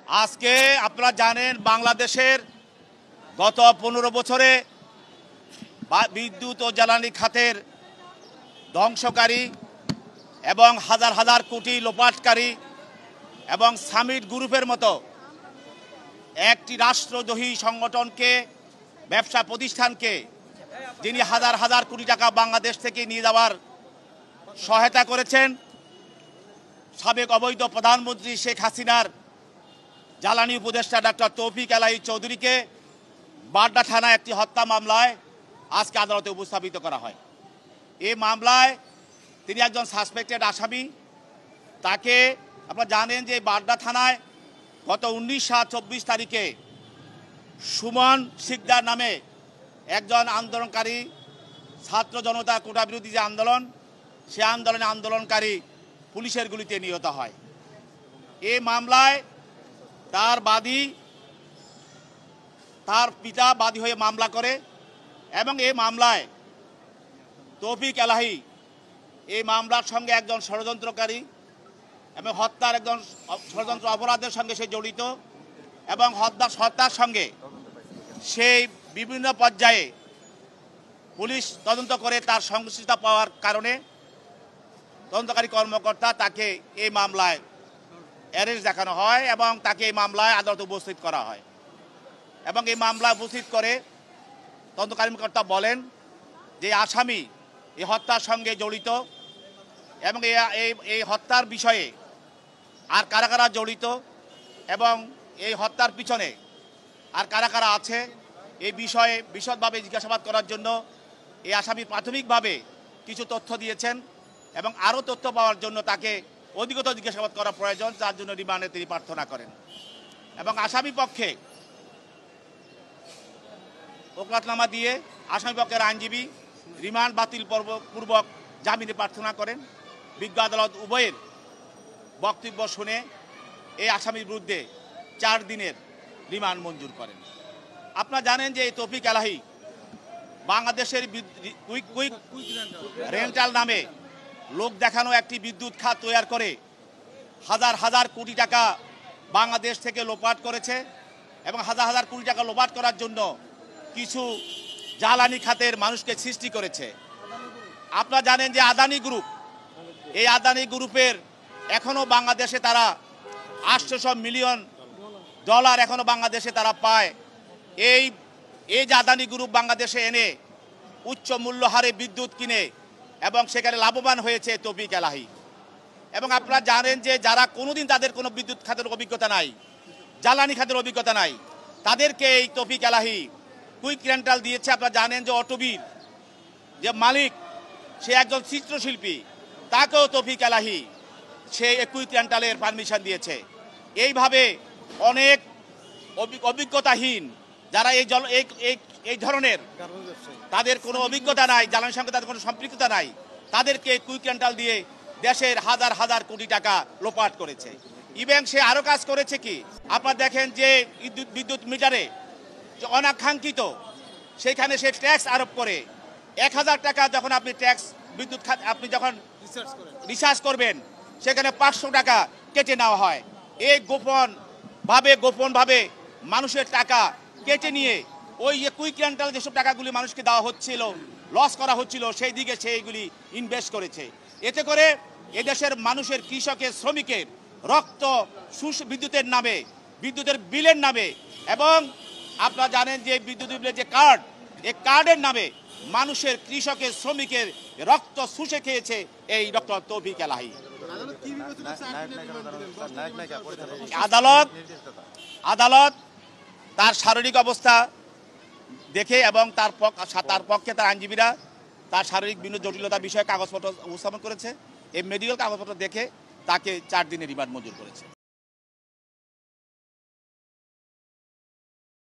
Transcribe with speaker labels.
Speaker 1: আজকে আপনারা জানেন বাংলাদেশের গত 15 বছরে বিদ্যুৎ ও জ্বালানি খাতের ধ্বংসকারী এবং হাজার হাজার কোটি লোপাটকারী এবং সামিট গ্রুপের মতো একটি রাষ্ট্রদ্রোহী সংগঠনকে, ব্যবসা প্রতিষ্ঠানকে, যিনি হাজার হাজার কোটি টাকা বাংলাদেশ থেকে নিয়ে যাওয়ার সহায়তা করেছেন, সাবেক অবৈধ প্রধানমন্ত্রী শেখ হাসিনার জ্বালানি উপদেষ্টা ডক্টর তৌফিক এলাহি চৌধুরীকে বাড্ডা থানায় একটি হত্যা মামলায় আজকে আদালতে উপস্থাপিত করা হয়। এই মামলায় তিনি একজন সাসপেক্টেড আসামি। তাকে আপনারা জানেন যে বাড্ডা থানায় গত 19/7/24 তারিখে সুমন শিকদার নামে একজন আন্দোলনকারী, ছাত্র জনতা কোটা বিরোধী যে আন্দোলন, সে আন্দোলনকারী পুলিশের গুলিতে নিহত হয়। এই মামলায় তার পিতা বাদী হয়ে মামলা করে এবং এই মামলায় তৌফিক এলাহি এই মামলার সঙ্গে একজন ষড়যন্ত্রকারী এবং হত্যার একজন ষড়যন্ত্র অপরাধের সঙ্গে সে জড়িত এবং হত্যার সঙ্গে সেই বিভিন্ন পর্যায়ে পুলিশ তদন্ত করে তার সংশ্লিষ্টতা পাওয়ার কারণে তদন্তকারী কর্মকর্তা তাকে এই মামলায় অ্যারেস্ট দেখানো হয় এবং তাকে এই মামলায় আদালতে উপস্থিত করা হয় এবং এই মামলা উপস্থিত করে তদন্তকারী কর্মকর্তা বলেন যে আসামি এই হত্যার সঙ্গে জড়িত এবং এই হত্যার বিষয়ে আর কারা কারা জড়িত এবং এই হত্যার পিছনে আর কারা কারা আছে এই বিষয়ে বিশদভাবে জিজ্ঞাসাবাদ করার জন্য এই আসামি প্রাথমিকভাবে কিছু তথ্য দিয়েছেন এবং আরও তথ্য পাওয়ার জন্য তাকে অধিকতর জিজ্ঞাসাবাদ করা প্রয়োজন, যার জন্য রিমান্ডে তিনি প্রার্থনা করেন এবং আসামি পক্ষে ওকালতনামা দিয়ে আসামি পক্ষের আইনজীবী রিমান্ড বাতিল পূর্বক জামিনে প্রার্থনা করেন। বিজ্ঞ আদালত উভয়ের বক্তব্য শুনে এই আসামির বিরুদ্ধে 4 দিনের রিমান্ড মঞ্জুর করেন। আপনারা জানেন যে এই তৌফিক এলাহি বাংলাদেশের কুইক রেন্টাল নামে লোক দেখানো একটি বিদ্যুৎ খাত তৈরি করে হাজার হাজার কোটি টাকা বাংলাদেশ থেকে লোপাট করেছে এবং হাজার হাজার কোটি টাকা লোপাট করার জন্য কিছু জ্বালানি খাতের মানুষকে সৃষ্টি করেছে। আপনারা জানেন যে আদানি গ্রুপ, এই আদানি গ্রুপের এখনও বাংলাদেশে তারা $800 মিলিয়ন এখনও বাংলাদেশে তারা পায়। এই যে আদানি গ্রুপ বাংলাদেশে এনে উচ্চ মূল্য হারে বিদ্যুৎ কিনে এবং সেখানে লাভবান হয়েছে তৌফিক এলাহি। এবং আপনারা জানেন যে যারা কোনোদিন তাদের কোনো বিদ্যুৎ খাতের অভিজ্ঞতা নাই, জ্বালানি খাতের অভিজ্ঞতা নাই, তাদেরকে এই তৌফিক এলাহি কুইক রেন্টাল দিয়েছে। আপনারা জানেন যে অটোবির যে মালিক, সে একজন চিত্রশিল্পী, তাকেও তৌফিক এলাহি সে কুইক রেন্টালের পারমিশন দিয়েছে। এইভাবে অনেক অভিজ্ঞতাহীন যারা এই ধরনের, তাদের কোনো অভিজ্ঞতা নাই, জ্বালানির সঙ্গে তাদের কোনো সম্পৃক্ততা নাই, তাদেরকে কুইক রেন্টাল দিয়ে দেশের হাজার হাজার কোটি টাকা লোপাট করেছে। ইভেন সে আরও কাজ করেছে কি, আপনারা দেখেন যে বিদ্যুৎ মিটারে অনাকাঙ্ক্ষিত সেখানে সে ট্যাক্স আরোপ করে 1000 টাকা যখন আপনি ট্যাক্স বিদ্যুৎ খাত আপনি যখন রিচার্জ করবেন সেখানে 500 টাকা কেটে নেওয়া হয়। এই গোপনভাবে মানুষের টাকা কেটে নিয়ে ওই কুইক রেন্টাল যেসব টাকাগুলি মানুষকে দেওয়া হচ্ছিল, লস করা হচ্ছিল, সেই দিকে সেইগুলি ইনভেস্ট করেছে। এতে করে এদেশের মানুষের, কৃষকের, শ্রমিকের রক্ত বিদ্যুতের নামে, বিদ্যুতের বিলের নামে এবং আপনারা জানেন যে বিদ্যুৎ বিলের যে কার্ড, এই কার্ডের নামে মানুষের, কৃষকের, শ্রমিকের রক্ত শুষে খেয়েছে এই ডক্টর তৌফিক এলাহি। আদালত তার শারীরিক অবস্থা দেখে এবং তার পক্ষে তার আইনজীবীরা তার শারীরিক বিভিন্ন জটিলতা বিষয়ে কাগজপত্র উপস্থাপন করেছে। এই মেডিকেল কাগজপত্র দেখে তাকে 4 দিনের রিমান্ড মঞ্জুর করেছে।